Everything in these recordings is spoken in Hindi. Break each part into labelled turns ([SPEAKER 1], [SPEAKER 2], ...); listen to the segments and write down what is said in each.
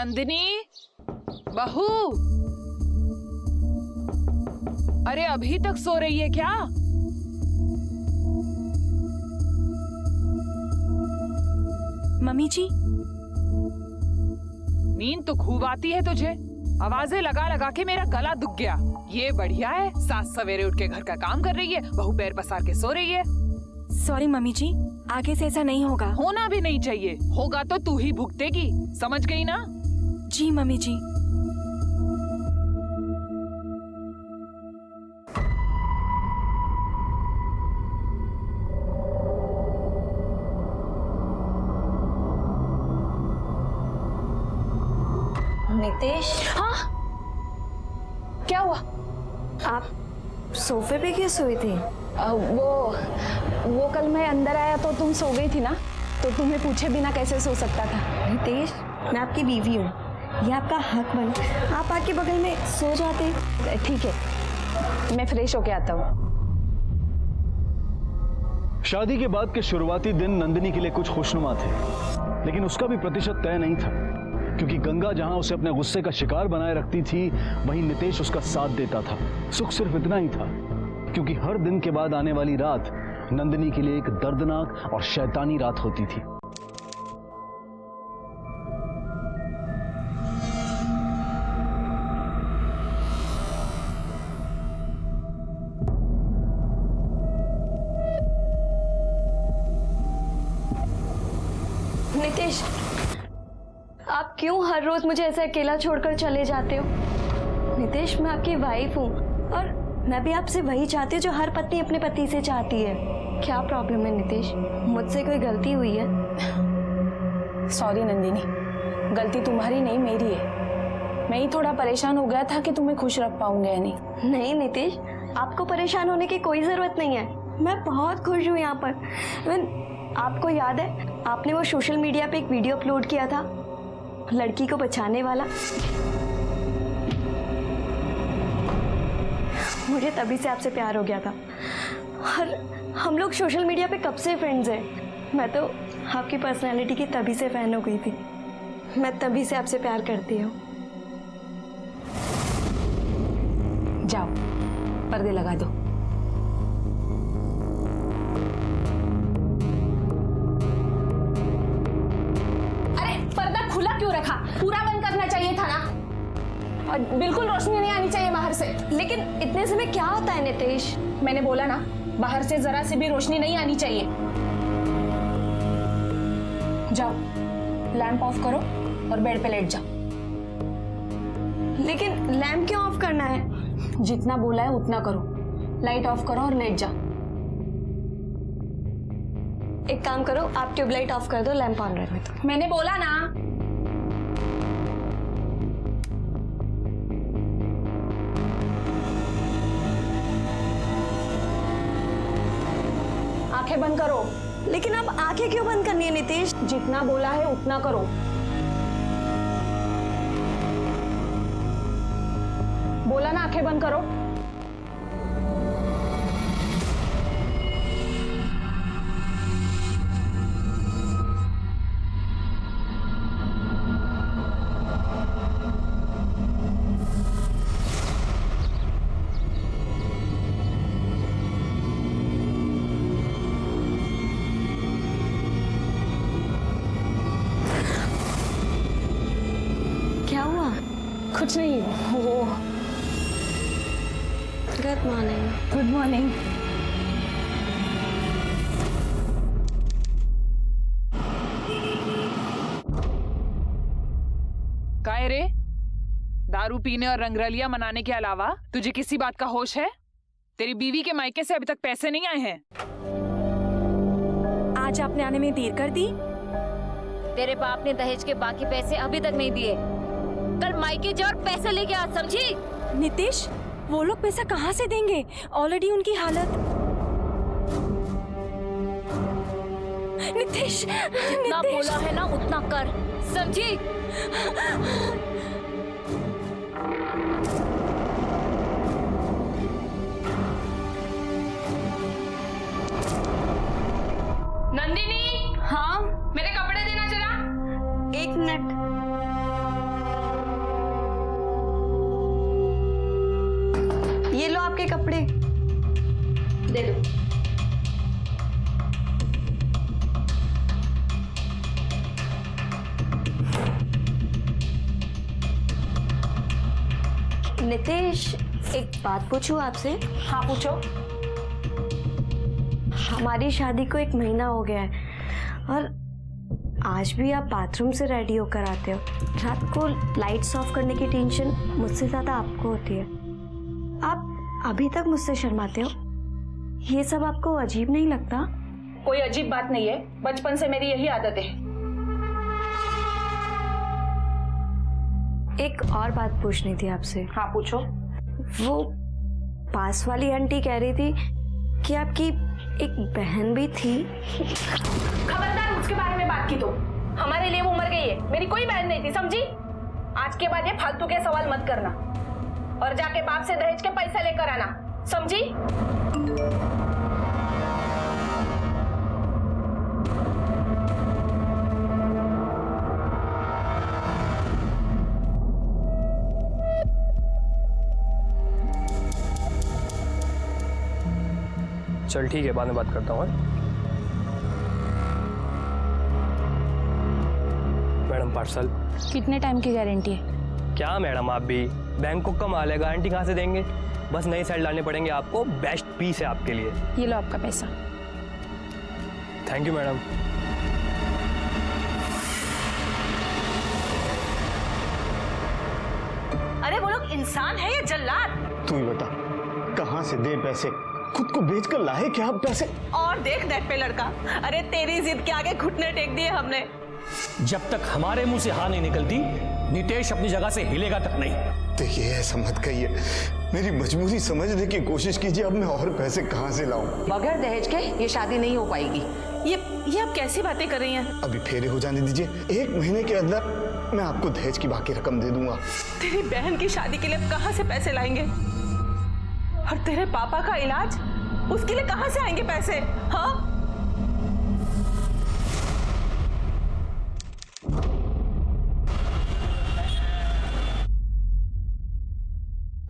[SPEAKER 1] नंदिनी, बहू, अरे अभी तक सो रही है क्या?
[SPEAKER 2] मम्मी जी,
[SPEAKER 1] नींद तो खूब आती है तुझे। आवाजें लगा लगा के मेरा गला दुख गया। ये बढ़िया है, सास सवेरे उठ के घर का काम कर रही है, बहू पैर पसार के सो रही है।
[SPEAKER 2] सॉरी मम्मी जी, आगे से ऐसा नहीं होगा।
[SPEAKER 1] होना भी नहीं चाहिए, होगा तो तू ही भुगतेगी, समझ गई ना?
[SPEAKER 2] जी मम्मी जी।
[SPEAKER 3] नितेश,
[SPEAKER 2] हाँ, क्या हुआ?
[SPEAKER 3] आप सोफे पे क्यों सोई थी?
[SPEAKER 4] वो कल मैं अंदर आया तो तुम सो गई थी ना, तो तुम्हें पूछे बिना कैसे सो सकता था।
[SPEAKER 3] नितेश, मैं आपकी बीवी हूँ, ये आपका हक बन, आप आके बगल में सो जाते।
[SPEAKER 4] ठीक है, मैं फ्रेश होके आता हूँ।
[SPEAKER 5] शादी के बाद के शुरुआती दिन नंदिनी के लिए कुछ खुशनुमा थे, लेकिन उसका भी प्रतिशत तय नहीं था, क्योंकि गंगा जहां उसे अपने गुस्से का शिकार बनाए रखती थी, वहीं नितेश उसका साथ देता था। सुख सिर्फ इतना ही था, क्योंकि हर दिन के बाद आने वाली रात नंदिनी के लिए एक दर्दनाक और शैतानी रात होती थी।
[SPEAKER 3] नितेश, आप क्यों हर रोज मुझे ऐसे अकेला छोड़कर चले जाते हो? नितेश, मैं आपकी वाइफ हूँ और मैं भी आपसे वही चाहती हूँ जो हर पत्नी अपने पति से चाहती है। क्या प्रॉब्लम है नितेश? मुझसे कोई गलती हुई है?
[SPEAKER 4] सॉरी नंदिनी, गलती तुम्हारी नहीं मेरी है। मैं ही थोड़ा परेशान हो गया था कि तुम्हें खुश रख पाऊंगा या नहीं।
[SPEAKER 3] नहीं नितेश, आपको परेशान होने की कोई जरूरत नहीं है, मैं बहुत खुश हूँ यहाँ पर। आपको याद है, आपने वो सोशल मीडिया पे एक वीडियो अपलोड किया था लड़की को बचाने वाला? मुझे तभी से आपसे प्यार हो गया था और हम लोग सोशल मीडिया पे कब से फ्रेंड्स हैं। मैं तो आपकी पर्सनालिटी की तभी से फैन हो गई थी, मैं तभी से आपसे प्यार करती हूँ।
[SPEAKER 4] जाओ, पर्दे लगा दो। अरे पर्दा खुला क्यों रखा? पूरा बंद करना चाहिए था ना। और बिल्कुल रोशनी नहीं आनी चाहिए बाहर से।
[SPEAKER 3] लेकिन इतने समय क्या होता है नितेश?
[SPEAKER 4] मैंने बोला ना, बाहर से जरा से भी रोशनी नहीं आनी चाहिए। जाओ, लैंप ऑफ करो और बेड पे लेट जाओ।
[SPEAKER 3] लेकिन लैंप क्यों ऑफ करना है?
[SPEAKER 4] जितना बोला है उतना करो। लाइट ऑफ करो और लेट जाओ।
[SPEAKER 3] एक काम करो, आप ट्यूबलाइट ऑफ कर दो, लैंप ऑन रहने दो।
[SPEAKER 4] मैंने बोला ना। आंखें बंद करो।
[SPEAKER 3] लेकिन अब आंखें क्यों बंद करनी है नितेश?
[SPEAKER 4] जितना बोला है उतना करो। बोला ना आंखें बंद करो।
[SPEAKER 3] क्या हुआ?
[SPEAKER 4] कुछ नहीं, वो
[SPEAKER 3] गुड मॉर्निंग।
[SPEAKER 4] Good morning.
[SPEAKER 1] काय रे, दारू पीने और रंगरलिया मनाने के अलावा तुझे किसी बात का होश है? तेरी बीवी के मायके से अभी तक पैसे नहीं आए हैं।
[SPEAKER 2] आज आपने आने में देर कर दी।
[SPEAKER 6] तेरे बाप ने दहेज के बाकी पैसे अभी तक नहीं दिए। कल मायके जा और पैसे लेके आ, समझी?
[SPEAKER 2] नितेश, वो लोग पैसा कहाँ से देंगे? ऑलरेडी उनकी हालत। नितेश,
[SPEAKER 6] जितना बोला है ना उतना कर, समझी?
[SPEAKER 4] नंदिनी,
[SPEAKER 3] हाँ,
[SPEAKER 4] मेरे कपड़े देना जरा।
[SPEAKER 3] एक मिनट। दे दो। नितेश, एक बात पूछूं आपसे?
[SPEAKER 4] हाँ पूछो।
[SPEAKER 3] हमारी शादी को 1 महीना हो गया है और आज भी आप बाथरूम से रेडी होकर आते हो। रात को लाइट्स ऑफ करने की टेंशन मुझसे ज्यादा आपको होती है। आप अभी तक मुझसे शर्माते हो। ये सब आपको अजीब नहीं लगता?
[SPEAKER 4] कोई अजीब बात नहीं है, बचपन से मेरी यही आदत है।
[SPEAKER 3] एक और बात पूछनी थी आपसे।
[SPEAKER 4] हाँ पूछो।
[SPEAKER 3] वो पास वाली आंटी कह रही थी कि आपकी एक बहन भी थी।
[SPEAKER 4] खबरदार उसके बारे में बात की तो। हमारे लिए वो मर गई है, मेरी कोई बहन नहीं थी, समझी? आज के बाद ये फालतू के सवाल मत करना और जाके बाप से दहेज के पैसे लेकर आना, समझी?
[SPEAKER 7] चल ठीक है, बाद में बात करता हूँ। Madam parcel.
[SPEAKER 4] कितने टाइम की गारंटी है?
[SPEAKER 7] क्या मैडम आप भी, बैंक को कमाल है, गारंटी कहाँ से देंगे? बस नई सेल डालने पड़ेंगे आपको, बेस्ट पीस है आपके लिए।
[SPEAKER 4] ये लो आपका पैसा।
[SPEAKER 7] Thank you madam.
[SPEAKER 8] अरे वो लोग इंसान है या जल्लाद?
[SPEAKER 5] तू ही बता, कहाँ से दे पैसे? खुद को बेच कर लाए क्या आप पैसे?
[SPEAKER 8] और देख नेट पे लड़का, अरे तेरी जिद के आगे घुटने टेक दिए हमने।
[SPEAKER 9] जब तक हमारे मुंह से हाँ नहीं निकलती, नितेश अपनी जगह से हिलेगा तक नहीं।
[SPEAKER 10] देखिए ऐसा मत कहिए, मेरी मजबूरी समझने की कोशिश कीजिए। अब मैं और पैसे कहाँ से लाऊं?
[SPEAKER 8] बगैर दहेज के ये शादी नहीं हो पाएगी। ये आप कैसी बातें कर रही हैं?
[SPEAKER 10] अभी फेरे हो जाने दीजिए, 1 महीने के अंदर मैं आपको दहेज की बाकी रकम दे दूंगा।
[SPEAKER 8] तेरी बहन की शादी के लिए कहाँ से पैसे लाएंगे? और तेरे पापा का इलाज, उसके लिए कहाँ से आएंगे पैसे? हाँ,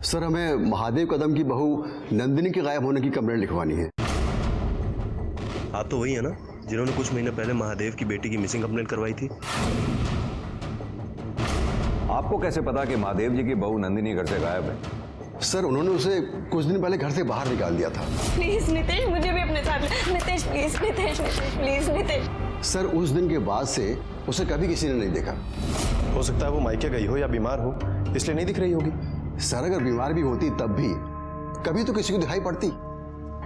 [SPEAKER 11] सर, हमें महादेव कदम की बहू नंदिनी के गायब होने की कंप्लेंट लिखवानी है।
[SPEAKER 12] आप तो वही है ना जिन्होंने कुछ महीने पहले महादेव की बेटी की मिसिंग कंप्लेंट करवाई थी?
[SPEAKER 13] आपको कैसे पता कि महादेव जी की बहू नंदिनी घर से गायब है?
[SPEAKER 11] सर, उन्होंने उसे कुछ दिन पहले घर से बाहर निकाल दिया था।
[SPEAKER 3] प्लीज नितेश, मुझे भी अपने साथ। Nitesh please, Nitesh please, Nitesh.
[SPEAKER 11] Sir, उस दिन के बाद से उसे कभी किसी ने नहीं देखा।
[SPEAKER 12] हो सकता है वो मायके गई हो या बीमार हो, इसलिए नहीं दिख रही होगी।
[SPEAKER 11] सर, अगर बीमार भी होती तब भी कभी तो किसी को दिखाई पड़ती।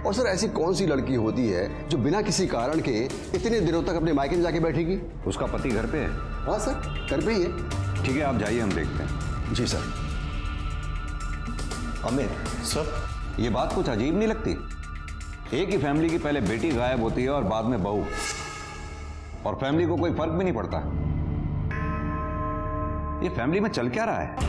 [SPEAKER 11] और सर, ऐसी कौन सी लड़की होती है जो बिना किसी कारण के इतने दिनों तक अपने मायके में जाके बैठेगी?
[SPEAKER 13] उसका पति घर पे है?
[SPEAKER 11] हाँ सर, घर पे ही है।
[SPEAKER 13] ठीक है, आप जाइए, हम देखते हैं।
[SPEAKER 11] जी सर।
[SPEAKER 12] अमित सर,
[SPEAKER 13] ये बात कुछ अजीब नहीं लगती? एक ही फैमिली की पहले बेटी गायब होती है और बाद में बहू, और फैमिली को कोई फर्क भी नहीं पड़ता। ये फैमिली में चल क्या रहा है?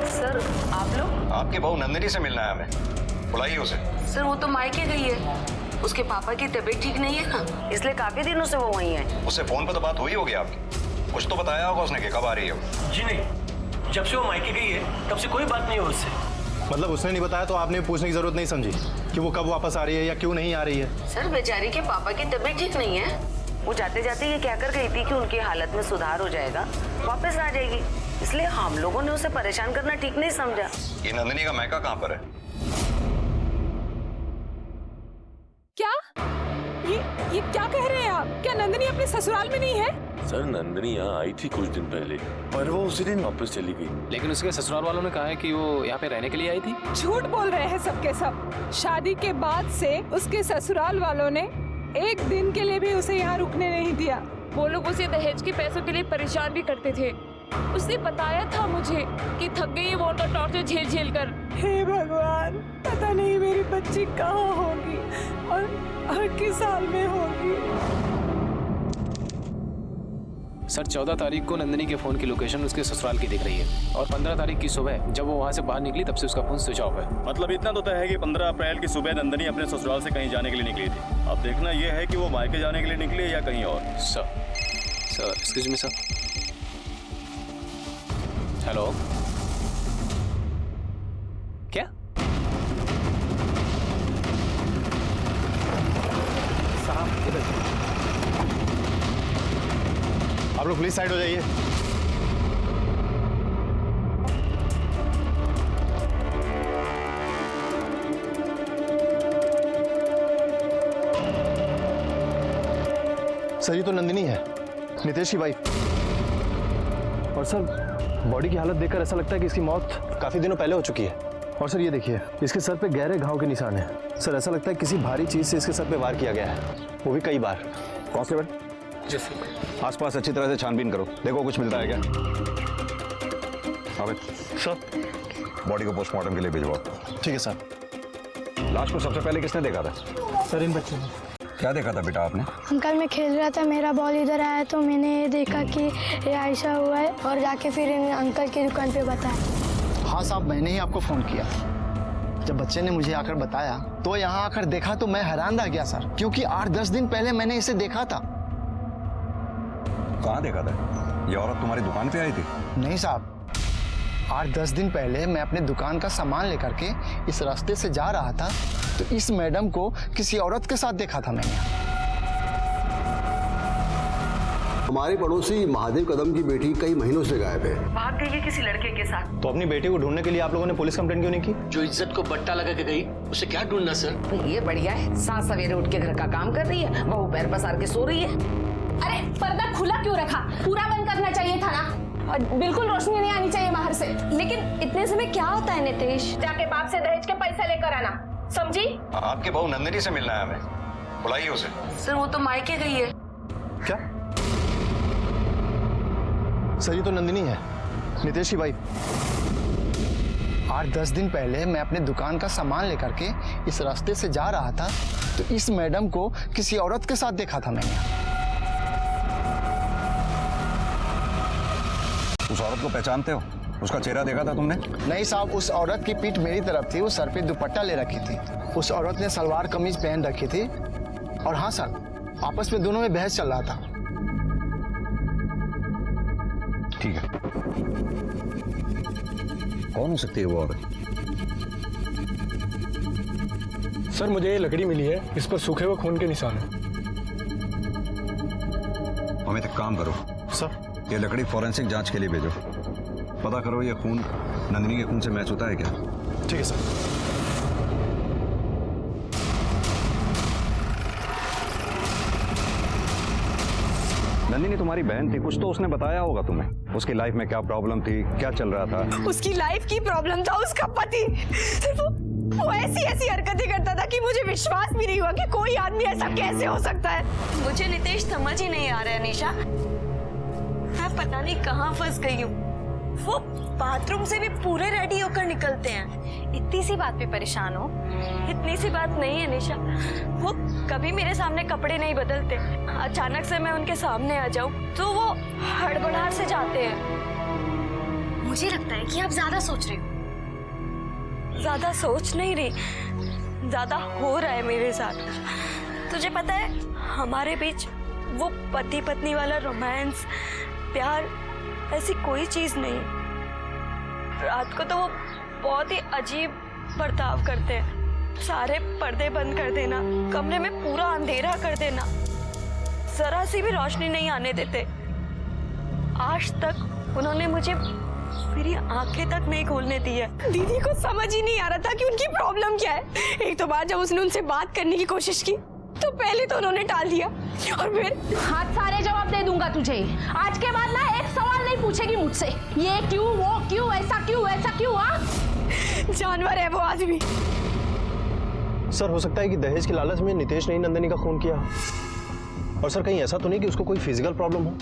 [SPEAKER 8] सर आप लोग?
[SPEAKER 13] आपकी बहू नंदिनी से मिलना है हमें, बुलाइए उसे।
[SPEAKER 8] सर वो तो मायके गई है, उसके पापा की तबीयत ठीक नहीं है ना, इसलिए काफी दिनों से वो वहीं है।
[SPEAKER 13] उससे फोन पर तो बात हुई होगी आपकी, कुछ तो बताया होगा उसने कि कब आ रही है वो।
[SPEAKER 9] जी नहीं, जब से वो मायके गई है तब से कोई बात नहीं हुई उससे।
[SPEAKER 12] मतलब उसने नहीं बताया तो आपने पूछने की जरूरत नहीं समझी कि वो कब वापस आ रही है या क्यों नहीं आ रही है?
[SPEAKER 8] सर बेचारी के पापा की तबीयत ठीक नहीं है, वो जाते जाते ये कहकर गई थी कि उनकी हालत में सुधार हो जाएगा, वापस आ जाएगी, इसलिए हम लोगों ने उसे परेशान करना ठीक नहीं समझा।
[SPEAKER 13] ये नंदिनी का मायका कहाँ पर है?
[SPEAKER 1] क्या? ये क्या कह रहे हैं आप? क्या नंदिनी अपने ससुराल में नहीं है?
[SPEAKER 14] सर, नंदिनी यहाँ आई थी कुछ दिन पहले, पर वो उसी दिन वापस चली गई।
[SPEAKER 7] लेकिन उसके ससुराल वालों ने कहा है कि वो यहाँ पे रहने के लिए आई थी।
[SPEAKER 1] झूठ बोल रहे हैं सबके सब। शादी के बाद से उसके ससुराल वालों ने एक दिन के लिए भी उसे यहाँ रुकने नहीं दिया।
[SPEAKER 6] वो लोग उसे दहेज के पैसों के लिए परेशान भी करते थे। उसने बताया था मुझे कि थक गई है वो उनका टॉर्चर झेल झेल कर।
[SPEAKER 1] हे भगवान, पता नहीं मेरी बच्ची कहाँ होगी और किस हाल में होगी।
[SPEAKER 15] सर 14 तारीख को नंदिनी के फ़ोन की लोकेशन उसके ससुराल की दिख रही है और 15 तारीख की सुबह जब वो वहाँ से बाहर निकली तब से उसका फ़ोन स्विच ऑफ है।
[SPEAKER 16] मतलब इतना तो तय है कि 15 अप्रैल की सुबह नंदिनी अपने ससुराल से कहीं जाने के लिए निकली थी। अब देखना यह है कि वो मायके जाने के लिए निकली या कहीं और।
[SPEAKER 15] Sir excuse me sir. Hello, क्या?
[SPEAKER 10] साहब इधर, आप लोग प्लीज साइड हो जाइए।
[SPEAKER 5] सर ये तो नंदिनी है, नितेश की वाइफ। और सर बॉडी की हालत देखकर ऐसा लगता है कि इसकी मौत काफी दिनों पहले हो चुकी है। और सर ये देखिए, इसके सर पे गहरे घाव के निशान हैं। सर ऐसा लगता है किसी भारी चीज से इसके सर पे वार किया गया है, वो भी कई बार।
[SPEAKER 13] कांस्टेबल, आसपास अच्छी तरह से छानबीन करो, देखो कुछ मिलता है क्या। अबे
[SPEAKER 5] सर,
[SPEAKER 13] बॉडी को पोस्टमार्टम के लिए भिजवाओ।
[SPEAKER 5] ठीक है सर।
[SPEAKER 13] लाश को सबसे पहले किसने देखा था?
[SPEAKER 5] सर इन बच्चों ने।
[SPEAKER 13] क्या देखा था बेटा आपने?
[SPEAKER 17] अंकल मैं खेल रहा था, मेरा बॉल इधर आया तो मैंने ये देखा कि ये आयशा हुआ है और जाके फिर इन अंकल की दुकान पे बताया।
[SPEAKER 18] हाँ साहब, मैंने ही आपको फ़ोन किया। जब बच्चे ने मुझे आकर बताया तो यहाँ आकर देखा तो मैं हैरान रह गया सर, क्योंकि 8-10 दिन पहले मैंने इसे देखा था।
[SPEAKER 13] कहाँ देखा था? ये औरत तुम्हारी दुकान पे आई थी?
[SPEAKER 18] नहीं साहब, 8-10 दिन पहले मैं अपने दुकान का सामान लेकर के इस रास्ते से जा रहा था तो इस मैडम को किसी औरत के साथ देखा था मैंने।
[SPEAKER 11] हमारे पड़ोसी महादेव कदम की बेटी कई महीनों से गायब है।
[SPEAKER 8] भाग गई है किसी लड़के के साथ।
[SPEAKER 5] तो अपनी बेटी को ढूंढने के लिए आप लोगों ने पुलिस कंप्लेंट क्यों नहीं की?
[SPEAKER 9] जो इज्जत को बट्टा लगा के गई उसे क्या ढूंढना सर?
[SPEAKER 8] ये बढ़िया है, सास सवेरे उठ के घर का काम कर रही है, बहू पैर पसार के सो रही है।
[SPEAKER 4] अरे पर्दा खुला क्यों रखा? पूरा बंद करना चाहिए था ना, और बिल्कुल रोशनी नहीं आनी चाहिए बाहर से।
[SPEAKER 3] लेकिन इतने समय क्या होता है नितेश?
[SPEAKER 4] जाके बाप से दहेज के पैसे लेकर आना, समझी?
[SPEAKER 13] आपके बहू नंदिनी से मिलना है हमें, बुलाइए उसे।
[SPEAKER 8] सर वो तो मायके गई है।
[SPEAKER 5] क्या? सर ये तो नंदिनी है, नितेश की वाइफ।
[SPEAKER 18] 8-10 दिन पहले मैं अपने दुकान का सामान लेकर के इस रास्ते से जा रहा था तो इस मैडम को किसी औरत के साथ देखा था मैंने।
[SPEAKER 13] उस औरत को पहचानते हो? उसका चेहरा देखा था तुमने?
[SPEAKER 18] नहीं साहब, उस औरत की पीठ मेरी तरफ थी, वो सर पे दुपट्टा ले रखी थी। उस औरत ने सलवार कमीज पहन रखी थी और हाँ सर, आपस में दोनों में बहस चल रहा था।
[SPEAKER 13] ठीक है, कौन हो सकती है वो औरत?
[SPEAKER 5] सर मुझे ये लकड़ी मिली है, इस पर सूखे हुए खून के निशान हैं।
[SPEAKER 13] अमित एक काम करो
[SPEAKER 5] सर,
[SPEAKER 13] ये लकड़ी फॉरेंसिक जांच के लिए भेजो, पता करो ये खून नंदिनी के खून से मैच होता है क्या।
[SPEAKER 5] ठीक है सर।
[SPEAKER 13] नंदिनी तुम्हारी बहन थी, कुछ तो उसने बताया होगा तुम्हें, उसकी लाइफ में क्या प्रॉब्लम थी, क्या चल रहा था।
[SPEAKER 2] उसकी लाइफ की प्रॉब्लम था उसका पति। सिर्फ वो ऐसी हरकतें करता था कि मुझे विश्वास भी नहीं हुआ कि कोई आदमी ऐसा कैसे हो सकता है।
[SPEAKER 3] मुझे नितेश समझ ही नहीं आ रहा है निशा, मैं पता नहीं कहाँ फंस गई हूँ। वो बाथरूम से भी पूरे रेडी होकर निकलते हैं। इतनी सी बात पे परेशान हो? इतनी सी बात नहीं है निशा, वो कभी मेरे सामने कपड़े नहीं बदलते। अचानक से मैं उनके सामने आ जाऊं तो वो हड़बड़ाहट से जाते हैं।
[SPEAKER 17] मुझे लगता है कि आप ज्यादा सोच रहे हो।
[SPEAKER 3] ज्यादा सोच नहीं रही, ज्यादा हो रहा है मेरे साथ। तुझे पता है हमारे बीच वो पति पत्नी वाला रोमांस, प्यार, ऐसी कोई चीज नहीं। रात को तो वो बहुत ही अजीब बर्ताव करते हैं। सारे पर्दे बंद कर देना, कमरे में पूरा अंधेरा कर देना, जरा सी भी रोशनी नहीं आने देते। आज तक उन्होंने मुझे मेरी आंखें तक नहीं खोलने दी है।
[SPEAKER 2] दीदी को समझ ही नहीं आ रहा था कि उनकी प्रॉब्लम क्या है। एक तो बार जब उसने उनसे बात करने की कोशिश की तो पहले तो उन्होंने टाल दिया और फिर
[SPEAKER 4] हाथ सारे जवाब दे दूंगा तुझे। आज के बाद ना एक सवाल नहीं पूछेगी मुझसे, ये क्यों, वो क्यों, ऐसा क्यों, वैसा क्यों।
[SPEAKER 2] जानवर है वो आदमी।
[SPEAKER 5] सर हो सकता है कि दहेज के लालच में नितेश ने नंदिनी का खून किया। और सर कहीं ऐसा तो नहीं कि उसको कोई फिजिकल प्रॉब्लम हो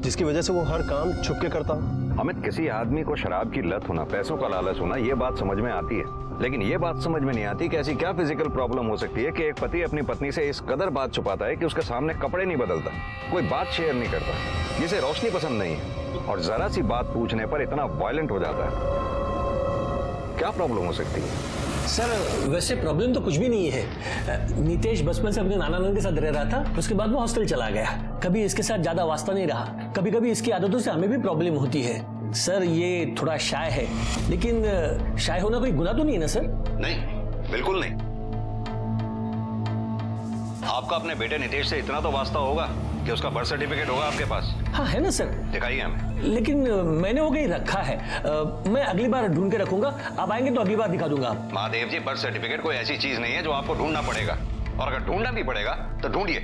[SPEAKER 5] जिसकी वजह से वो हर काम छुप के करता हो।
[SPEAKER 13] अमित, किसी आदमी को शराब की लत होना, पैसों का लालच होना, ये बात समझ में आती है, लेकिन ये बात समझ में नहीं आती कि ऐसी क्या फिजिकल प्रॉब्लम हो सकती है कि एक पति अपनी पत्नी से इस कदर बात छुपाता है कि उसके सामने कपड़े नहीं बदलता, कोई बात शेयर नहीं करता, जिसे रोशनी पसंद नहीं है, और जरा सी बात पूछने पर इतना वायलेंट हो जाता है। क्या प्रॉब्लम हो सकती है?
[SPEAKER 9] सर वैसे प्रॉब्लम तो कुछ भी नहीं है। नितेश बचपन से अपने नाना नानी के साथ रह रहा था, उसके बाद वो हॉस्टल चला गया। कभी इसके साथ ज्यादा वास्ता नहीं रहा। कभी कभी इसकी आदतों से हमें भी प्रॉब्लम होती है। सर ये थोड़ा शाय है, लेकिन शाय होना कोई गुनाह तो नहीं है ना सर?
[SPEAKER 13] नहीं, बिल्कुल नहीं। आपका अपने बेटे नितेश से इतना तो वास्ता होगा कि उसका बर्थ सर्टिफिकेट होगा आपके पास?
[SPEAKER 9] हाँ है ना सर।
[SPEAKER 13] दिखाइए हमें।
[SPEAKER 9] लेकिन मैंने वो कहीं रखा है। मैं अगली बार ढूंढ के रखूंगा, आप आएंगे तो अगली बार दिखा दूंगा।
[SPEAKER 13] महादेव जी, बर्थ सर्टिफिकेट कोई ऐसी चीज नहीं है जो आपको ढूंढना पड़ेगा, और अगर ढूंढना भी पड़ेगा तो ढूंढिए,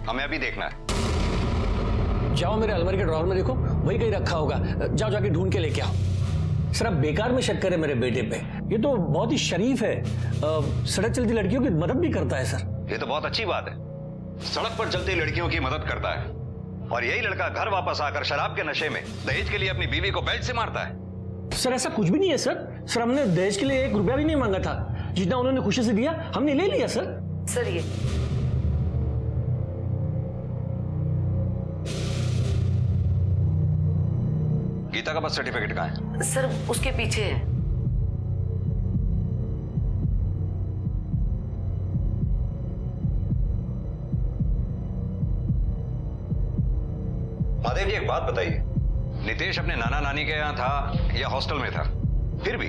[SPEAKER 13] हमें अभी देखना है।
[SPEAKER 9] जाओ मेरे अलमारी के ड्रॉअर में देखो, वही कहीं रखा होगा। जाओ जाके ढूंढ के लेके आओ। सर आप बेकार में शक करें मेरे बेटे पे, ये तो बहुत ही शरीफ है। सड़क चलती लड़कियों की मदद भी करता है सर।
[SPEAKER 13] ये तो बहुत अच्छी बात है, सड़क पर चलती लड़कियों की मदद करता है, और यही लड़का घर वापस आकर शराब के नशे में दहेज के लिए अपनी बीवी को बेल्ट से मारता है।
[SPEAKER 9] सर ऐसा कुछ भी नहीं है सर। सर हमने दहेज के लिए 1 रुपया भी नहीं मांगा था, जितना उन्होंने खुशी से दिया हमने ले लिया सर।
[SPEAKER 8] सर ये
[SPEAKER 13] गीता का बर्थ सर्टिफिकेट कहाँ है?
[SPEAKER 8] सर उसके पीछे है।
[SPEAKER 13] महादेव जी एक बात बताइए, नितेश अपने नाना नानी के यहाँ था या हॉस्टल में था? फिर भी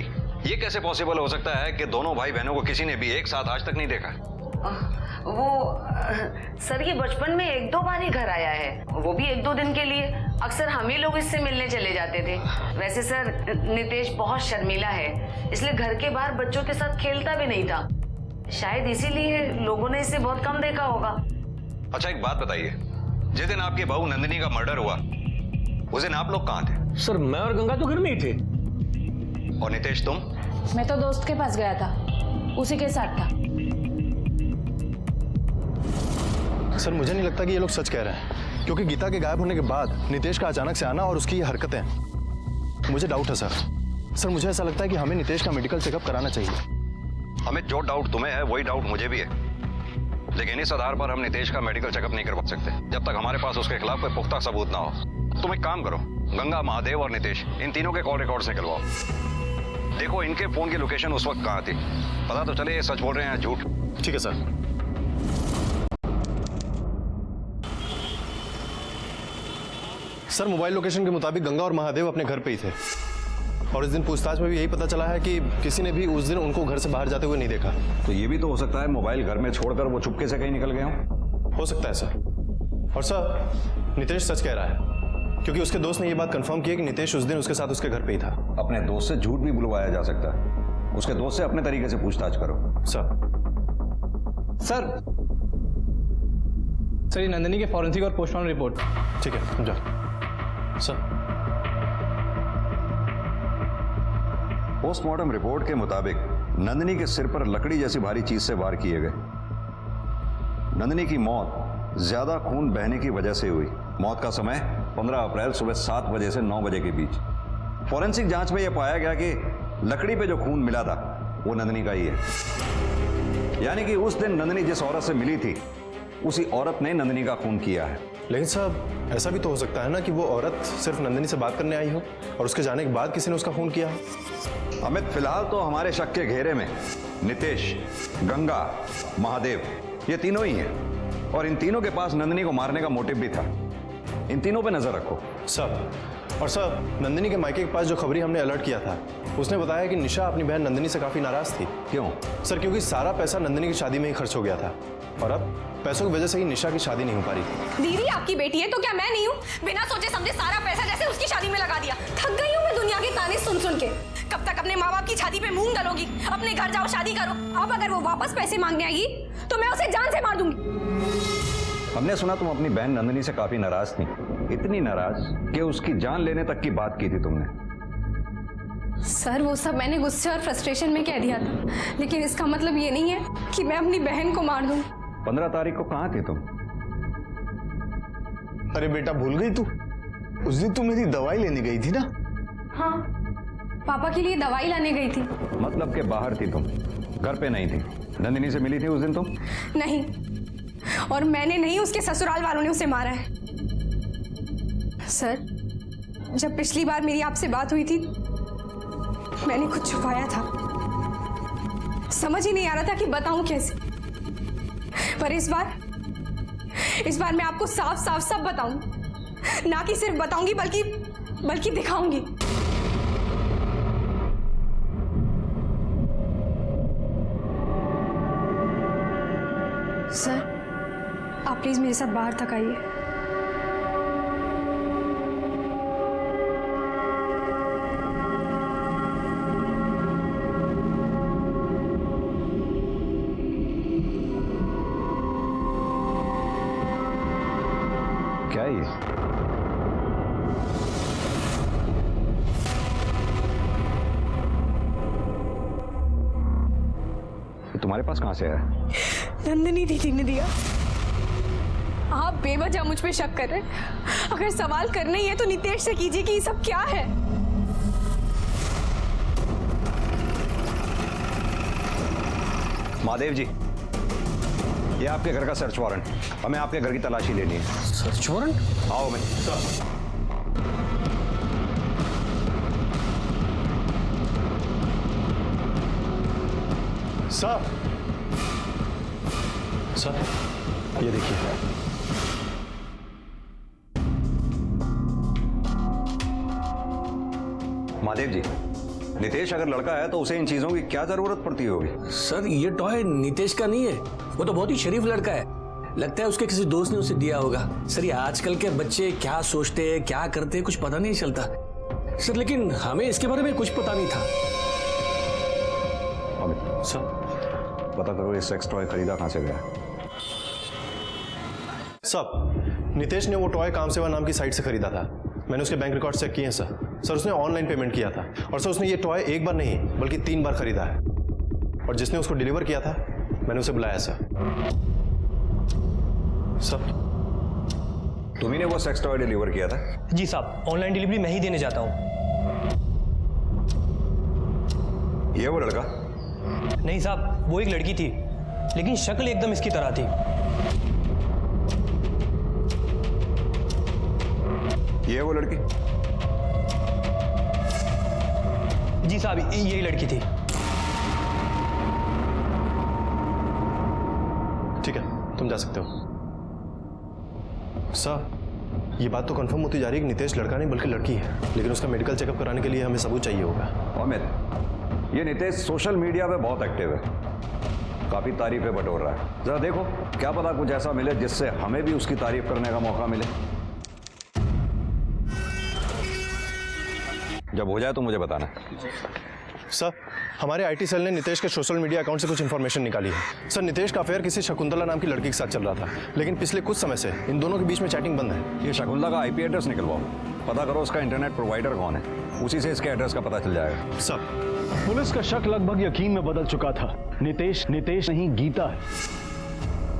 [SPEAKER 13] ये कैसे पॉसिबल हो सकता है कि दोनों भाई बहनों को किसी ने भी एक साथ आज तक नहीं देखा?
[SPEAKER 8] सर ये बचपन में 1-2 बार ही घर आया है, वो भी 1-2 दिन के लिए। अक्सर हम ही लोग इससे मिलने चले जाते थे। वैसे सर नितेश बहुत शर्मीला है, इसलिए घर के बाहर बच्चों के साथ खेलता भी नहीं था। शायद इसीलिए लोगों ने इसे बहुत कम देखा होगा।
[SPEAKER 13] अच्छा एक बात बताइए, जिस दिन आपकी बहू नंदिनी का मर्डर हुआ उस दिन आप लोग कहाँ थे?
[SPEAKER 9] सर मैं और गंगा तो घर में ही थे।
[SPEAKER 13] और नितेश तुम?
[SPEAKER 4] मैं तो दोस्त के पास गया था, उसी के साथ था।
[SPEAKER 18] सर मुझे नहीं लगता कि ये लोग सच कह रहे हैं, क्योंकि गीता के गायब होने के बाद नितेश का अचानक से आना और उसकी ये हरकतें, मुझे डाउट है सर। मुझे ऐसा लगता है कि हमें नितेश का मेडिकल चेकअप कराना चाहिए।
[SPEAKER 13] हमें जो डाउट तुम्हें है वही डाउट मुझे भी है, लेकिन इस आधार पर हम नितेश का मेडिकल चेकअप नहीं करवा सकते जब तक हमारे पास उसके खिलाफ कोई पुख्ता सबूत ना हो। तुम एक काम करो, गंगा, महादेव और नितेश इन तीनों के कॉल रिकॉर्ड्स निकलवाओ। देखो इनके फोन की लोकेशन उस वक्त कहाँ थी, पता तो चले ये सच बोल रहे हैं झूठ।
[SPEAKER 18] ठीक है सर। सर मोबाइल लोकेशन के मुताबिक गंगा और महादेव अपने घर पे ही थे, और इस दिन पूछताछ में भी यही पता चला है कि किसी ने भी उस दिन उनको घर से बाहर जाते हुए नहीं देखा।
[SPEAKER 13] तो ये भी तो हो सकता है मोबाइल घर में छोड़कर वो चुपके से कहीं निकल गए हों।
[SPEAKER 18] हो सकता है सर। और सर नितेश सच कह रहा है, क्योंकि उसके दोस्त ने ये बात कंफर्म की है कि नितेश उस दिन उसके साथ उसके घर पे ही था।
[SPEAKER 13] अपने दोस्त से झूठ भी बुलवाया जा सकता है, उसके दोस्त से अपने तरीके से पूछताछ करो।
[SPEAKER 15] सर ये नंदिनी के फॉरेंसिक और पोस्टमार्टम रिपोर्ट।
[SPEAKER 18] ठीक है जाओ सर।
[SPEAKER 13] पोस्टमार्टम रिपोर्ट के मुताबिक नंदिनी के सिर पर लकड़ी जैसी भारी चीज से वार किए गए। नंदिनी की मौत ज्यादा खून बहने की वजह से हुई। मौत का समय 15 अप्रैल सुबह 7 बजे से 9 बजे के बीच। फॉरेंसिक जांच में यह पाया गया कि लकड़ी पे जो खून मिला था वो नंदिनी का ही है, यानी कि उस दिन नंदिनी जिस औरत से मिली थी उसी औरत ने नंदिनी का खून किया है।
[SPEAKER 18] लेकिन साहब ऐसा भी तो हो सकता है ना कि वो औरत सिर्फ नंदिनी से बात करने आई हो और उसके जाने के बाद किसी ने उसका खून किया हो।
[SPEAKER 13] अमित फिलहाल तो हमारे शक के घेरे में नितेश, गंगा, महादेव ये तीनों ही हैं, और इन तीनों के पास नंदिनी को मारने का मोटिव भी था। इन तीनों पे नजर रखो
[SPEAKER 18] सब। और सब नंदिनी के मायके के पास जो खबरी हमने अलर्ट किया था, उसने बताया कि निशा अपनी बहन नंदिनी से काफी नाराज थी।
[SPEAKER 13] क्यों?
[SPEAKER 18] सर क्योंकि सारा पैसा नंदिनी की शादी में ही खर्च हो गया था, और अब पैसों की वजह से ही निशा की शादी नहीं हो पा रही थी।
[SPEAKER 2] दीदी आपकी बेटी है तो क्या मैं नहीं हूँ? बिना सोचे समझे सारा पैसा जैसे उसकी शादी में लगा दिया। थक गई हूँ मैं दुनिया के ताने सुन सुन के। कब तक अपने माँ बाप की शादी पे मूंग दलोगी? अपने घर जाओ, शादी करो। अब अगर वो वापस पैसे मांगने आएगी तो मैं उसे जान से मार दूंगी।
[SPEAKER 13] हमने सुना तुम अपनी बहन नंदिनी से काफी नाराज थी, इतनी नाराज कि उसकी जान लेने तक की बात की थी तुमने।
[SPEAKER 2] सर वो सब मैंने गुस्से और फ्रस्ट्रेशन में कह दिया था, लेकिन इसका मतलब ये नहीं है कि मैं अपनी बहन को मार दूं।
[SPEAKER 13] 15 तारीख को कहाँ थे तुम?
[SPEAKER 10] अरे बेटा भूल गई तू? उस दिन तू मेरी दवाई लेने गई थी ना?
[SPEAKER 2] हाँ। पापा के लिए दवाई लाने गई थी।
[SPEAKER 13] मतलब के बाहर थी तुम, घर पे नहीं थी? नंदिनी से मिली थी उस दिन तुम?
[SPEAKER 2] नहीं, और मैंने नहीं, उसके ससुराल वालों ने उसे मारा है। सर, जब पिछली बार मेरी आपसे बात हुई थी मैंने कुछ छुपाया था, समझ ही नहीं आ रहा था कि बताऊं कैसे। पर इस बार मैं आपको साफ साफ सब बताऊं, ना कि सिर्फ बताऊंगी बल्कि दिखाऊंगी। सर, आप प्लीज मेरे साथ बाहर तक आइए।
[SPEAKER 13] क्या है ये? तुम्हारे पास कहां से आया?
[SPEAKER 2] नंदिनी दीदी ने दिया। आप बेवजह मुझ पे शक कर रहे हैं। अगर सवाल करने ही है तो नितेश से कीजिए कि ये सब क्या है।
[SPEAKER 13] महादेव जी, ये आपके घर का सर्च वारंट, हमें आपके घर की तलाशी लेनी है।
[SPEAKER 9] Search warrant?
[SPEAKER 13] आओ मैं।
[SPEAKER 18] सर, ये देखिए।
[SPEAKER 13] महादेव जी, नितेश अगर लड़का है तो उसे इन चीजों की क्या जरूरत पड़ती होगी?
[SPEAKER 9] सर, ये टॉय नितेश का नहीं है, वो तो बहुत ही शरीफ लड़का है। लगता है उसके किसी दोस्त ने उसे दिया होगा। सर, ये आजकल के बच्चे क्या सोचते हैं, क्या करते हैं, कुछ पता नहीं चलता। सर, लेकिन हमें इसके बारे में कुछ पता नहीं था।
[SPEAKER 13] अमित,
[SPEAKER 18] सर,
[SPEAKER 13] पता करो ये सेक्स टॉय खरीदा कहां से गया?
[SPEAKER 18] सब नितेश ने वो टॉय कामसेवा नाम की साइट से खरीदा था। मैंने उसके बैंक रिकॉर्ड चेक किए हैं सर। सर, उसने ऑनलाइन पेमेंट किया था और सर उसने ये टॉय एक बार नहीं बल्कि 3 बार खरीदा है। और जिसने उसको डिलीवर किया था मैंने उसे बुलाया सर। सर,
[SPEAKER 13] तुम्ही ने वो सेक्स टॉय डिलीवर किया था?
[SPEAKER 7] जी साहब, ऑनलाइन डिलीवरी मैं ही देने जाता हूँ।
[SPEAKER 13] ये वो लड़का?
[SPEAKER 7] नहीं साहब, वो एक लड़की थी, लेकिन शक्ल एकदम इसकी तरह थी।
[SPEAKER 13] ये वो लड़की?
[SPEAKER 7] जी साहब, यही लड़की थी।
[SPEAKER 18] ठीक है, तुम जा सकते हो। सर, ये बात तो कंफर्म होती जा रही है कि नितेश लड़का नहीं बल्कि लड़की है, लेकिन उसका मेडिकल चेकअप कराने के लिए हमें सबूत चाहिए होगा।
[SPEAKER 13] अमित, ये नितेश सोशल मीडिया पे बहुत एक्टिव है, काफी तारीफें बटोर रहा है। जरा देखो, क्या पता कुछ ऐसा मिले जिससे हमें भी उसकी तारीफ करने का मौका मिले। जब हो जाए तो मुझे बताना।
[SPEAKER 18] सर, हमारे आईटी सेल ने नितेश के सोशल मीडिया अकाउंट से कुछ इन्फॉर्मेशन निकाली है। सर, नितेश का अफेयर किसी शकुंतला नाम की लड़की के साथ चल रहा था, लेकिन पिछले कुछ समय से इन दोनों के बीच में चैटिंग बंद है।
[SPEAKER 13] ये शकुंतला का आईपी एड्रेस निकलवाओ, पता करो उसका इंटरनेट प्रोवाइडर कौन है, उसी से इसके एड्रेस का पता चल जाएगा।
[SPEAKER 18] सर,
[SPEAKER 5] पुलिस का शक लगभग यकीन में बदल चुका था। नितेश नहीं गीता है।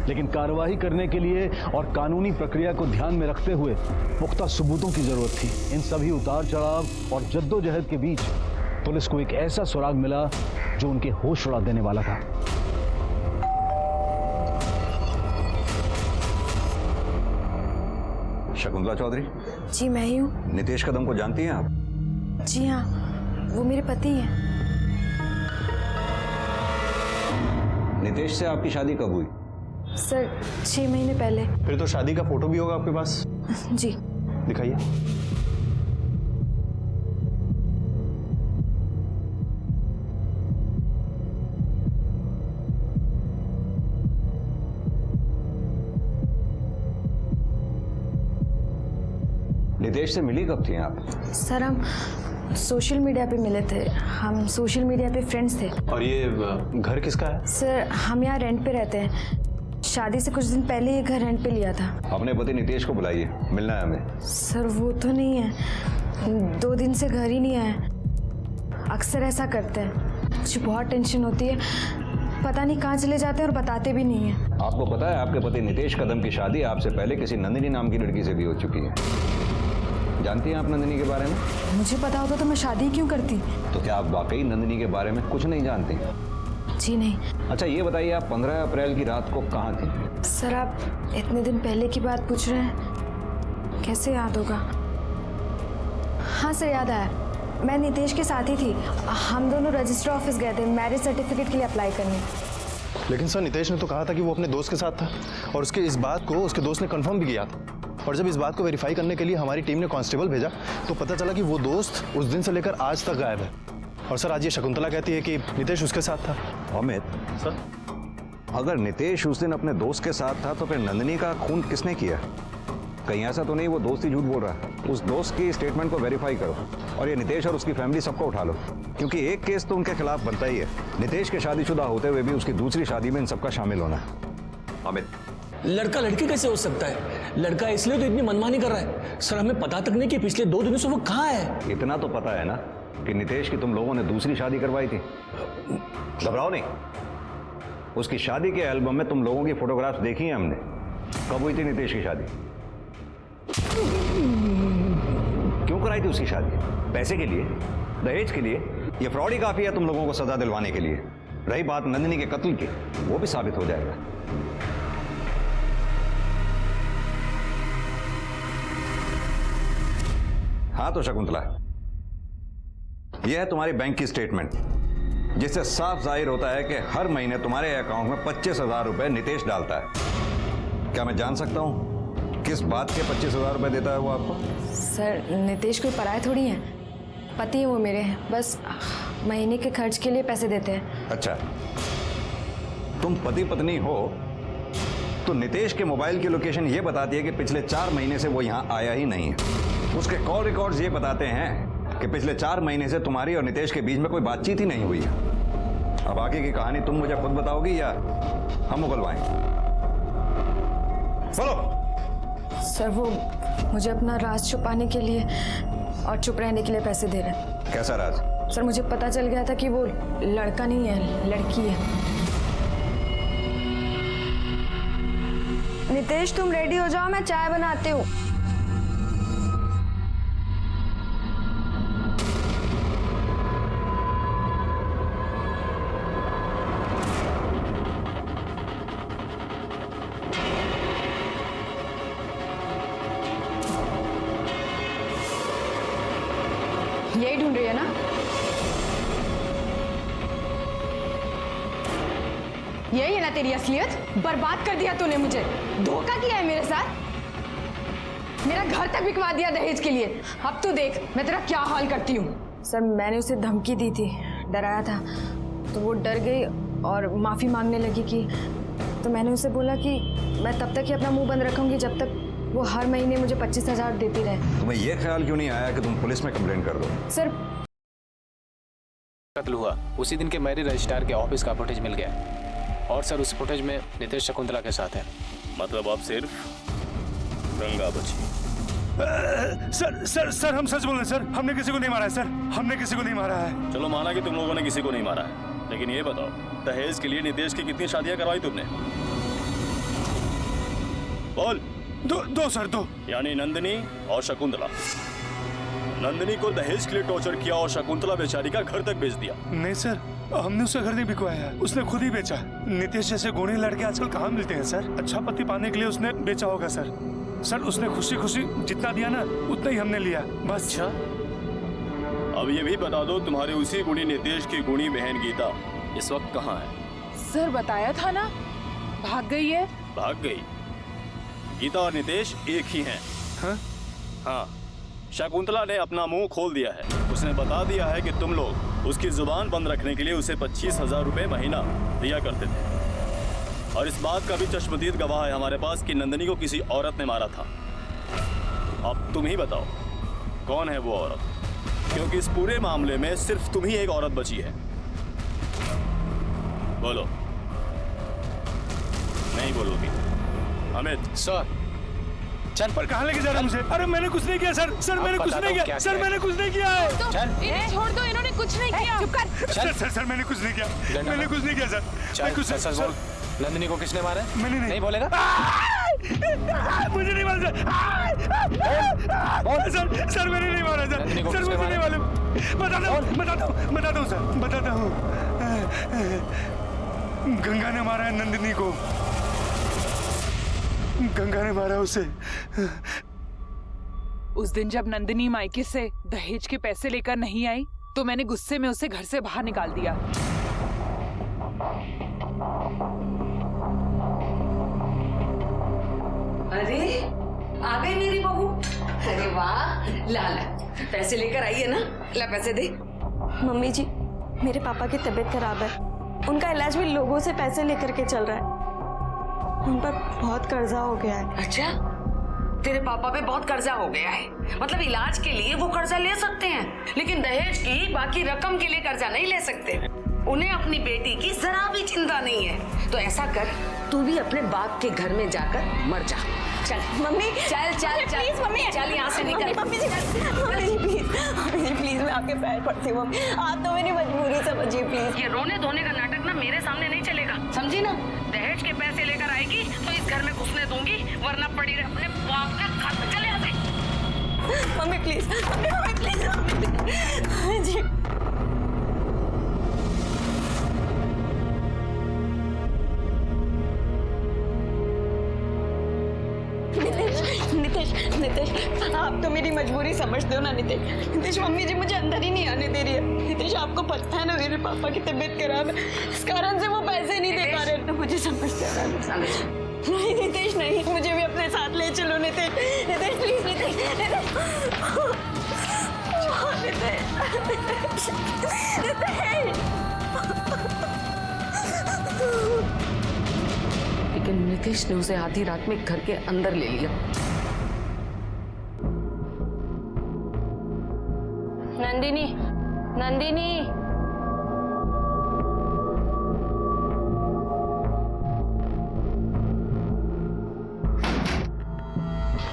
[SPEAKER 5] लेकिन कार्रवाई करने के लिए और कानूनी प्रक्रिया को ध्यान में रखते हुए पुख्ता सबूतों की जरूरत थी। इन सभी उतार चढ़ाव और जद्दोजहद के बीच पुलिस को एक ऐसा सुराग मिला जो उनके होश उड़ा देने वाला था।
[SPEAKER 13] शकुंतला चौधरी?
[SPEAKER 3] जी, मैं ही हूँ।
[SPEAKER 13] नितेश कदम को जानती हैं आप?
[SPEAKER 3] जी हाँ, वो मेरे पति हैं।
[SPEAKER 13] नितेश से आपकी शादी कब हुई?
[SPEAKER 3] सर, 6 महीने पहले।
[SPEAKER 18] फिर तो शादी का फोटो भी होगा आपके पास?
[SPEAKER 3] जी।
[SPEAKER 18] दिखाइए।
[SPEAKER 13] नितेश से मिली कब थी आप?
[SPEAKER 3] सर, हम सोशल मीडिया पे मिले थे। हम सोशल मीडिया पे फ्रेंड्स थे।
[SPEAKER 18] और ये घर किसका है?
[SPEAKER 3] सर, हम यहाँ रेंट पे रहते हैं। शादी से कुछ दिन पहले ये घर रेंट पे लिया था।
[SPEAKER 13] अपने पति नितेश को बुलाइए, मिलना है हमें।
[SPEAKER 3] सर, वो तो नहीं है, 2 दिन से घर ही नहीं आए। अक्सर ऐसा करते हैं। मुझे बहुत टेंशन होती है, पता नहीं कहाँ चले जाते हैं और बताते भी नहीं है।
[SPEAKER 13] आपको पता है आपके पति नितेश कदम की शादी आपसे पहले किसी नंदिनी नाम की लड़की से भी हो चुकी है? जानती हैं आप नंदिनी के बारे में?
[SPEAKER 3] मुझे पता होता तो मैं शादी क्यों करती?
[SPEAKER 13] तो क्या आप वाकई नंदिनी के बारे में कुछ नहीं जानती?
[SPEAKER 3] जी नहीं।
[SPEAKER 13] अच्छा ये बताइए, आप 15 अप्रैल की रात को कहाँ थी?
[SPEAKER 3] सर आप इतने दिन पहले की बात पूछ रहे हैं, कैसे याद होगा? हाँ सर याद आया, मैं नितेश के साथ ही थी। हम दोनों रजिस्टर ऑफिस गए थे मैरिज सर्टिफिकेट के लिए अप्लाई करने।
[SPEAKER 18] लेकिन सर नितेश ने तो कहा था कि वो अपने दोस्त के साथ था, और उसके इस बात को उसके दोस्त ने कंफर्म भी किया था। और जब इस बात को वेरीफाई करने के लिए हमारी टीम ने कांस्टेबल भेजा तो पता चला कि वो दोस्त उस दिन से लेकर आज तक गायब है। और सर आज ये शकुंतला कहती है कि नितेश उसके साथ था।
[SPEAKER 13] अमित
[SPEAKER 18] सर,
[SPEAKER 13] अगर नितेश उस दिन अपने दोस्त के साथ था तो फिर नंदिनी का खून किसने किया? कहीं ऐसा तो नहीं वो दोस्त ही झूठ बोल रहा है? उस दोस्त की स्टेटमेंट को वेरीफाई करो और ये नितेश और उसकी फैमिली सबको उठा लो, क्योंकि एक केस तो उनके खिलाफ बनता ही है। नितेश के शादीशुदा होते हुए भी उसकी दूसरी शादी में इन सबका शामिल होना है। अमित,
[SPEAKER 9] लड़का लड़की कैसे हो सकता है? लड़का इसलिए तो इतनी मनमानी कर रहा है। सर हमें पता तक नहीं कि पिछले 2 दिनों से वो कहाँ है।
[SPEAKER 13] इतना तो पता है ना कि नितेश की तुम लोगों ने दूसरी शादी करवाई थी। घबराओ नहीं, उसकी शादी के एल्बम में तुम लोगों की फोटोग्राफ्स देखी हैं हमने। कब हुई थी नितेश की शादी? क्यों कराई थी उसकी शादी? पैसे के लिए? दहेज के लिए? ये फ्रॉड ही काफी है तुम लोगों को सजा दिलवाने के लिए। रही बात नंदिनी के कत्ल की, वो भी साबित हो जाएगा। हाँ तो शकुंतला, यह है तुम्हारी बैंक की स्टेटमेंट, जिससे साफ जाहिर होता है कि हर महीने तुम्हारे अकाउंट में 25,000 रुपए नितेश डालता है। क्या मैं जान सकता हूं किस बात के 25,000 रुपए देता है वो आपको?
[SPEAKER 3] सर नितेश कोई पराये थोड़ी है, पति है वो मेरे, बस महीने के खर्च के लिए पैसे देते हैं।
[SPEAKER 13] अच्छा, तुम पति पत्नी हो तो नितेश के मोबाइल की लोकेशन ये बताती है कि पिछले 4 महीने से वो यहाँ आया ही नहीं है। उसके कॉल रिकॉर्ड्स ये बताते हैं कि पिछले 4 महीने से तुम्हारी और नितेश के बीच में कोई बातचीत ही नहीं हुई है। अब आगे की कहानी तुम मुझे खुद बताओगी या हम उगलवाएं? बोलो।
[SPEAKER 3] सर वो मुझे अपना राज छुपाने के लिए और चुप रहने के लिए पैसे दे रहे हैं।
[SPEAKER 13] कैसा राज?
[SPEAKER 3] सर मुझे पता चल गया था कि वो लड़का नहीं है, लड़की है। नितेश तुम रेडी हो जाओ, मैं चाय बनाती हूँ। यही ढूंढ रही है ना? यही है ना तेरी असलियत? बर्बाद कर दिया तूने मुझे, धोखा किया है मेरे साथ, मेरा घर तक बिकवा दिया दहेज के लिए। अब तू देख मैं तेरा क्या हाल करती हूँ। सर मैंने उसे धमकी दी थी, डराया था, तो वो डर गई और माफी मांगने लगी कि तो मैंने उसे बोला कि मैं तब तक ही अपना मुंह बंद रखूंगी जब तक वो हर महीने मुझे 25,000 देती रहे।
[SPEAKER 13] तुम्हें यह ख्याल क्यों नहीं आया कि तुम पुलिस में कंप्लेन कर दो?
[SPEAKER 3] सर
[SPEAKER 15] कत्ल हुआ उसी दिन के मैरिज रजिस्ट्रार के ऑफिस का फुटेज मिल गया, और सर उस फुटेज में नितेश शकुंतला के साथ है।
[SPEAKER 16] मतलब अब सिर्फ गंगा बची।
[SPEAKER 18] सर सर सर हम सच बोल रहे हैं सर, हमने किसी को नहीं मारा है सर, हमने किसी को नहीं मारा है।
[SPEAKER 16] चलो माना कि तुम लोगों ने किसी को नहीं मारा है, लेकिन ये बताओ दहेज के लिए नितेश की कितनी शादियां करवाई तुमने? बोल।
[SPEAKER 18] दो सर, 2।
[SPEAKER 16] यानी नंदिनी और शकुंतला। नंदिनी को दहेज के लिए टॉर्चर किया और शकुंतला बेचारी का घर तक बेच दिया।
[SPEAKER 18] नहीं सर, हमने उसका घर नहीं बिकवाया, उसने खुद ही बेचा। नितेश जैसे गुणी लड़के आजकल कहाँ मिलते हैं सर, अच्छा पति पाने के लिए उसने बेचा होगा सर। सर उसने खुशी खुशी जितना दिया ना उतना ही हमने लिया बस।
[SPEAKER 16] अच्छा, अब ये भी बता दो तुम्हारे उसी गुणी नितेश की गुणी बहन गीता इस वक्त कहाँ है?
[SPEAKER 1] सर बताया था ना, भाग गई है।
[SPEAKER 16] भाग गई? गीता और नितेश एक ही हैं। हाँ, शकुंतला ने अपना मुंह खोल दिया है। उसने बता दिया है कि तुम लोग उसकी जुबान बंद रखने के लिए उसे 25,000 रुपए महीना दिया करते थे, और इस बात का भी चश्मदीद गवाह है हमारे पास कि नंदिनी को किसी औरत ने मारा था। अब तुम ही बताओ कौन है वो औरत, क्योंकि इस पूरे मामले में सिर्फ तुम ही एक औरत बची है। बोलो। नहीं बोलोगी? अमित।
[SPEAKER 18] सर चल पर कहाँ लेके जा रहे हैं मुझे? अरे मैंने कुछ नहीं किया सर, सर मैंने कुछ नहीं किया, सर मैंने कुछ नहीं किया है।
[SPEAKER 1] चल इन्हें छोड़ दो, इन्होंने कुछ नहीं किया। चुप कर।
[SPEAKER 18] सर सर सर मैंने कुछ नहीं किया, मैंने कुछ नहीं किया सर।
[SPEAKER 15] चल सच बोल, नंदिनी को किसने मारा?
[SPEAKER 18] मैंने नहीं
[SPEAKER 15] बोलेगा?
[SPEAKER 18] मुझे नहीं मारा।
[SPEAKER 19] सर मैंने नहीं मारा सर, सर मुझे नहीं मालूम। बताता हूँ सर, बताता हूँ। गंगा ने मारा है नंदिनी को, गंगा ने मारा उसे।
[SPEAKER 1] उस दिन जब नंदिनी मायके से दहेज के पैसे लेकर नहीं आई तो मैंने गुस्से में उसे घर से बाहर निकाल दिया।
[SPEAKER 8] अरे आ गई मेरी बहू। अरे वाह, ला ला पैसे लेकर आई है ना, ला पैसे दे।
[SPEAKER 3] मम्मी जी, मेरे पापा की तबीयत खराब है, उनका इलाज भी लोगों से पैसे लेकर के चल रहा है, उन पर बहुत कर्जा हो गया है।
[SPEAKER 8] अच्छा, तेरे पापा पे बहुत कर्जा हो गया है? मतलब इलाज के लिए वो कर्जा ले सकते हैं, लेकिन दहेज की बाकी रकम के लिए कर्जा नहीं ले सकते। उन्हें अपनी बेटी की जरा भी चिंता नहीं है। तो ऐसा कर, तू भी अपने बाप के घर में जाकर मर जा। चल
[SPEAKER 3] मम्मी,
[SPEAKER 8] चल चल चल
[SPEAKER 3] प्लीज मम्मी,
[SPEAKER 8] चल यहाँ से निकल।
[SPEAKER 3] मम्मी जी प्लीज, मैं आपके पैर पड़ती हूँ मम्मी, आप तो मेरी मजबूरी समझिए प्लीज।
[SPEAKER 8] ये रोने धोने का नाटक ना मेरे सामने नहीं चलेगा, समझी ना? दहेज के पैसे लेकर आएगी तो इस घर में घुसने दूंगी, वरना पड़ी रहे अपने बाप का खत। चले यहाँ से।
[SPEAKER 3] मम्मी प्लीज, मम्मी प्लीज जी। नितेश, आप तो मेरी मजबूरी समझते हो ना नितेश। मम्मी जी मुझे अंदर ही नहीं आने दे रही है। नितेश, आपको पता है ना मेरे पापा की तबीयत खराब है, इस कारण से वो पैसे नहीं दे पा रहे, तो मुझे समझते हो ना। नहीं नितेश नहीं, मुझे भी अपने साथ ले चलो नितेश प्लीज, नितेश।
[SPEAKER 8] लेकिन नितेश ने उसे आधी रात में घर के अंदर ले लिया।
[SPEAKER 6] नंदिनी,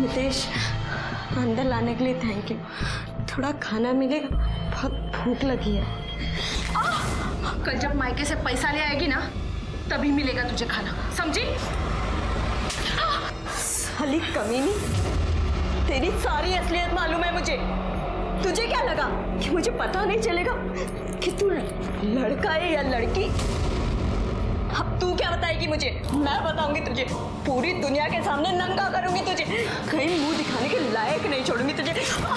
[SPEAKER 3] नितेश, अंदर लाने के लिए थैंक यू। थोड़ा खाना मिलेगा, बहुत भूख लगी है।
[SPEAKER 4] कल जब मायके से पैसा ले आएगी ना, तभी मिलेगा तुझे खाना, समझी?
[SPEAKER 3] साली कमीनी, तेरी सारी असलियत मालूम है मुझे। तुझे क्या लगा कि मुझे पता नहीं चलेगा कि तू लड़का है या लड़की? अब तू क्या बताएगी मुझे? मैं बताऊंगी तुझे, पूरी दुनिया के सामने नंगा करूंगी तुझे, कहीं मुंह दिखाने के लायक नहीं छोड़ूंगी तुझे।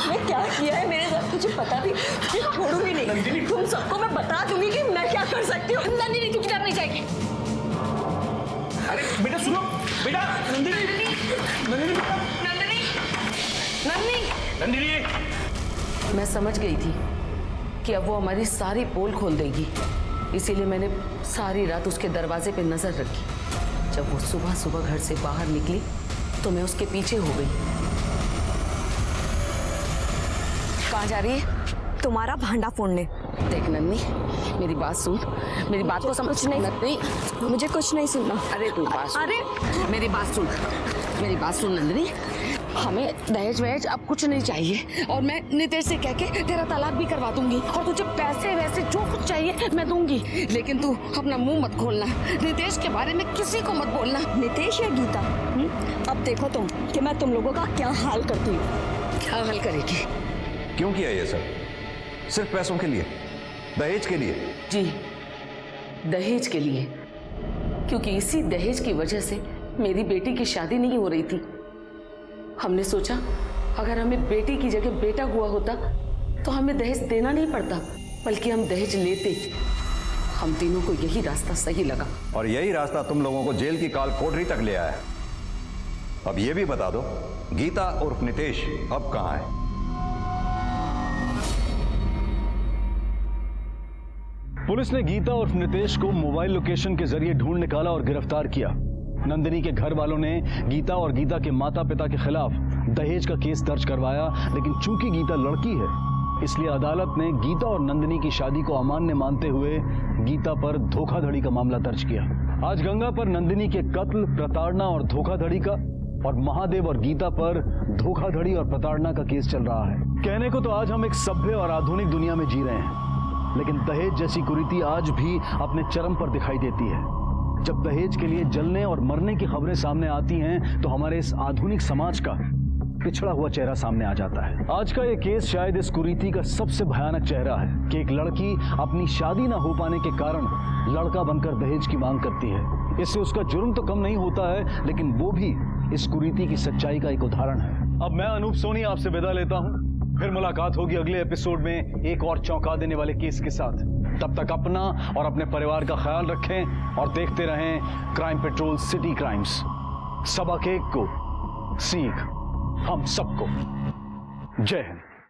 [SPEAKER 3] मैं क्या किया है मेरे साथ तुझे पता भी, तुझे छोड़ूंगी नहीं। तुम सबको मैं बता दूंगी कि मैं क्या कर सकती हूँ।
[SPEAKER 4] नंदिनी, तू किधर नहीं जाएगी?
[SPEAKER 19] अरे बेटा सुनो, बेटा नंदिनी,
[SPEAKER 8] मैं समझ गई थी कि अब वो हमारी सारी पोल खोल देगी, इसीलिए मैंने सारी रात उसके दरवाजे पे नजर रखी। जब वो सुबह सुबह घर से बाहर निकली तो मैं उसके पीछे हो गई। कहाँ जा रही है?
[SPEAKER 3] तुम्हारा भांडा फोड़ने।
[SPEAKER 8] देख नन्नी, मेरी बात सुन, मेरी बात को समझ। नहीं,
[SPEAKER 3] मुझे कुछ नहीं सुनना।
[SPEAKER 8] अरे तू बात सुन।
[SPEAKER 3] अरे
[SPEAKER 8] मेरी बात सुन नंदिनी, हमें दहेज वहेज अब कुछ नहीं चाहिए, और मैं नितेश से कह के तेरा तलाक भी करवा दूंगी, और तुझे पैसे वैसे जो कुछ चाहिए मैं दूंगी, लेकिन तू अपना मुंह मत खोलना, नितेश के बारे में किसी को मत बोलना।
[SPEAKER 3] नितेश या गीता, अब देखो तुम कि मैं तुम लोगों का क्या हाल करती हूँ।
[SPEAKER 8] क्या हाल करेगी?
[SPEAKER 13] क्यों किया ये सब? सिर्फ पैसों के लिए, दहेज के लिए?
[SPEAKER 8] जी, दहेज के लिए, क्योंकि इसी दहेज की वजह से मेरी बेटी की शादी नहीं हो रही थी। हमने सोचा अगर हमें बेटी की जगह बेटा हुआ होता तो हमें दहेज देना नहीं पड़ता, बल्कि हम दहेज लेते। हम तीनों को यही रास्ता सही लगा,
[SPEAKER 13] और यही रास्ता तुम लोगों को जेल की काल कोठरी तक ले आया। अब ये भी बता दो, गीता उर्फ नितेश अब कहां है?
[SPEAKER 5] पुलिस ने गीता उर्फ नितेश को मोबाइल लोकेशन के जरिए ढूंढ निकाला और गिरफ्तार किया। नंदिनी के घर वालों ने गीता और गीता के माता पिता के खिलाफ दहेज का केस दर्ज करवाया, लेकिन चूंकि गीता लड़की है इसलिए अदालत ने गीता और नंदिनी की शादी को अमान्य मानते हुए गीता पर धोखाधड़ी का मामला दर्ज किया। आज गंगा पर नंदिनी के कत्ल, प्रताड़ना और धोखाधड़ी का, और महादेव और गीता पर धोखाधड़ी और प्रताड़ना का केस चल रहा है। कहने को तो आज हम एक सभ्य और आधुनिक दुनिया में जी रहे हैं, लेकिन दहेज जैसी कुरीति आज भी अपने चरम पर दिखाई देती है। जब दहेज के लिए जलने और मरने की खबरें सामने आती हैं तो हमारे इस आधुनिक समाज का पिछड़ा हुआ चेहरा सामने आ जाता है। आज का ये केस शायद इस कुरीति का सबसे भयानक चेहरा है कि एक लड़की अपनी शादी ना हो पाने के कारण लड़का बनकर दहेज की मांग करती है। इससे उसका जुर्म तो कम नहीं होता है, लेकिन वो भी इस कुरीति की सच्चाई का एक उदाहरण है। अब मैं अनूप सोनी आपसे विदा लेता हूँ। फिर मुलाकात होगी अगले एपिसोड में एक और चौंका देने वाले केस के साथ। तब तक अपना और अपने परिवार का ख्याल रखें और देखते रहें क्राइम पेट्रोल सिटी क्राइम्स। सबक एक को सीख हम सबको। जय हिंद।